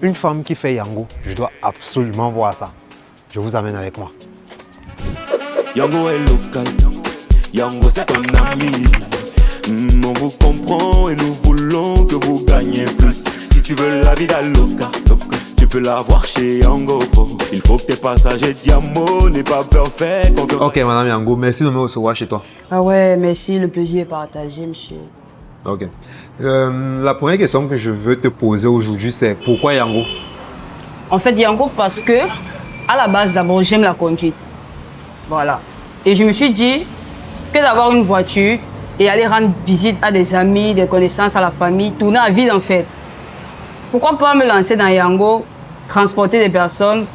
une femme qui fait Yango, je dois absolument voir ça. Je vous amène avec moi. Yango est local, Yango c'est ton ami. On vous comprend et nous voulons que vous gagnez plus. Si tu veux la vida loca, tu peux l'avoir chez Yango. Il faut que tes passagers diamants n'aient pas peur, fait confiance. Ok, madame Yango, merci de me recevoir chez toi. Ah ouais, merci, le plaisir est partagé, monsieur. Ok. La première question que je veux te poser aujourd'hui, c'est pourquoi Yango? En fait, Yango, parce que, à la base, d'abord, j'aime la conduite. Voilà. Et je me suis dit que d'avoir une voiture et aller rendre visite à des amis, des connaissances, à la famille, tourner à vide en fait. Pourquoi pas me lancer dans Yango, transporter des personnes,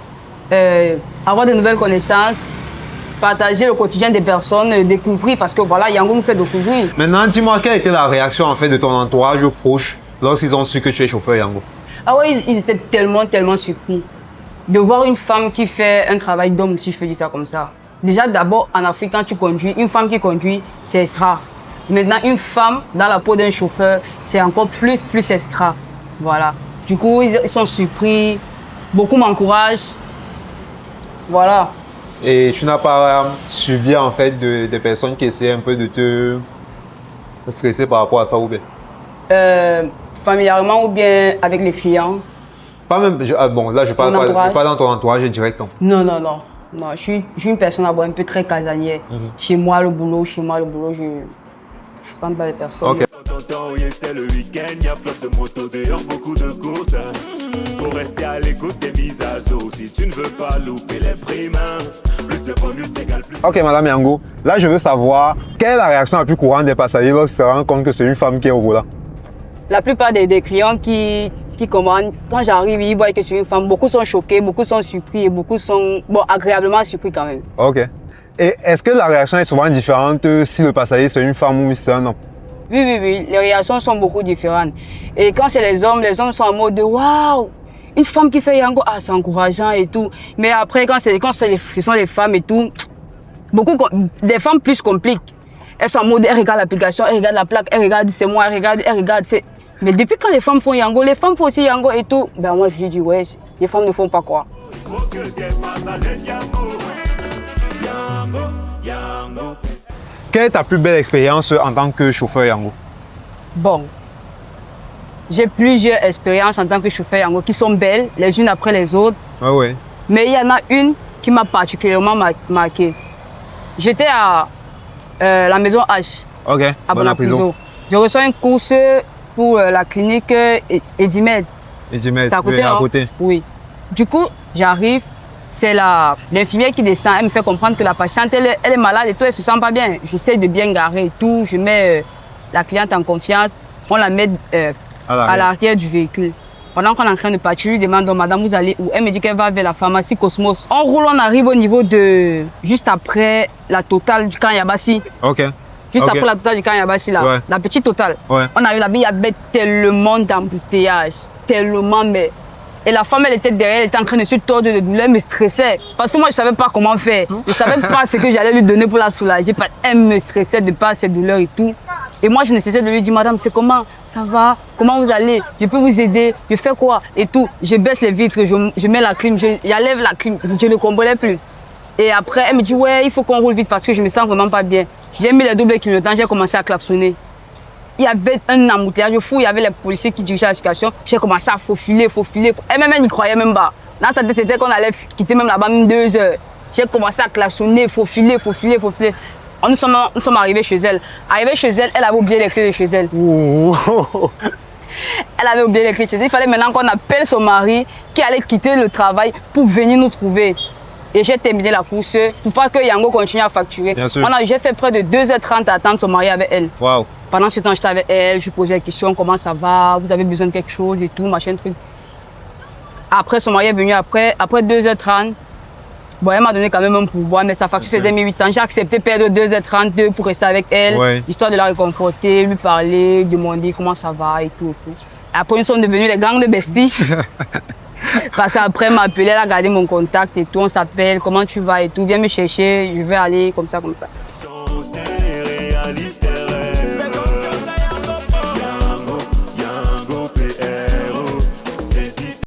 avoir de nouvelles connaissances, partager le quotidien des personnes, découvrir, parce que voilà, Yango nous fait découvrir. Maintenant, dis-moi, quelle était la réaction en fait de ton entourage proche lorsqu'ils ont su que tu es chauffeur Yango? Ah ouais, ils étaient tellement surpris de voir une femme qui fait un travail d'homme, si je peux dire ça comme ça. Déjà, d'abord, en Afrique, quand tu conduis, une femme qui conduit, c'est extra. Maintenant, une femme dans la peau d'un chauffeur, c'est encore plus extra. Voilà. Du coup, ils sont surpris, beaucoup m'encouragent. Voilà. Et tu n'as pas subi en fait des personnes qui essaient un peu de te stresser par rapport à ça ou bien? Familièrement ou bien avec les clients? Pas même, bon là je parle pas dans ton entourage direct. Non. Non, je suis une personne d'abord un peu très casanière. Chez moi, le boulot, je ne prends pas les personnes. Okay. C'est le week-end, il y a flotte de motos dehors, beaucoup de courses. Faut rester à l'écoute des mises à jour si tu ne veux pas louper les primes. Plus de bonus égale plus. Ok, madame Yango, là je veux savoir quelle est la réaction la plus courante des passagers lorsqu'ils se rendent compte que c'est une femme qui est au volant? La plupart des clients qui commandent, quand j'arrive, ils voient que c'est une femme. Beaucoup sont choqués, beaucoup sont surpris et beaucoup sont agréablement surpris quand même. Ok. Et est-ce que la réaction est souvent différente si le passager c'est une femme ou si c'est un homme? Oui. Les réactions sont beaucoup différentes. Et quand c'est les hommes sont en mode de waouh, une femme qui fait Yango, ah, c'est encourageant et tout. Mais après, quand ce sont les femmes et tout, des femmes plus compliquent. Elles sont en mode, elles regardent l'application, elles regardent la plaque, elles regardent c'est moi, elles regardent c'est. Mais depuis quand les femmes font Yango, les femmes font aussi Yango et tout, ben moi je dis ouais, les femmes ne font pas quoi. Il faut que tes passagers Yango. Quelle est ta plus belle expérience en tant que chauffeur Yango? Bon, j'ai plusieurs expériences en tant que chauffeur Yango qui sont belles, les unes après les autres. Ah ouais. Mais il y en a une qui m'a particulièrement marqué. J'étais à la maison H, Ok, à Bonapriso. Je reçois une course pour la clinique Edimed. C'est à côté. Oui. Du coup, j'arrive, c'est l'infirmière qui descend, elle me fait comprendre que la patiente, elle est malade et tout, elle se sent pas bien. J'essaie de bien garer et tout, je mets la cliente en confiance, on la met à l'arrière du véhicule. Pendant qu'on est en train de partir, je lui demande, madame, vous allez où? Elle me dit qu'elle va vers la pharmacie Cosmos. On roule, on arrive au niveau de, juste après la totale du camp Yabassi. Ok. Juste après la totale du camp Yabassi, là, ouais. La petite totale. Ouais. On arrive là-bas, il y avait tellement d'embouteillages, tellement, mais... Et la femme, elle était derrière, elle était en train de se tordre de douleur, elle me stressait. Parce que moi, je ne savais pas comment faire. Je ne savais pas ce que j'allais lui donner pour la soulager. Elle me stressait de par ses douleurs et tout. Et moi, je ne cessais de lui dire, madame, c'est comment? Ça va? Comment vous allez? Je peux vous aider? Je fais quoi? Et tout. Je baisse les vitres, je mets la clim, j'enlève la clim. Je ne comprenais plus. Et après, elle me dit, ouais, il faut qu'on roule vite parce que je me sens vraiment pas bien. J'ai mis les doubles clignotants, j'ai commencé à klaxonner. Il y avait un embouteillage fou, il y avait les policiers qui dirigeaient la situation. J'ai commencé à faufiler. Elle-même, elle n'y croyait même pas. Dans sa tête, c'était qu'on allait quitter même là-bas, même 2 heures. J'ai commencé à klaxonner, faufiler. Nous sommes arrivés chez elle. Arrivée chez elle, elle avait oublié les clés de chez elle. Elle avait oublié les clés de chez elle. Il fallait maintenant qu'on appelle son mari qui allait quitter le travail pour venir nous trouver. Et j'ai terminé la course pour pas que Yango continue à facturer. J'ai fait près de 2h30 à attendre son mari avec elle. Wow. Pendant ce temps, j'étais avec elle, je lui posais des questions, comment ça va, vous avez besoin de quelque chose et tout, machin, truc. Après, son mari est venu après 2h30. Bon, elle m'a donné quand même un pourboire, mais sa facture c'était 1800. J'ai accepté de perdre 2h32 pour rester avec elle, histoire de la réconforter, lui parler, demander comment ça va et tout. Après, nous sommes devenus les gangs de besties. Parce qu'après, elle m'a appelé, elle a gardé mon contact et tout, on s'appelle, comment tu vas et tout, viens me chercher, je vais aller comme ça.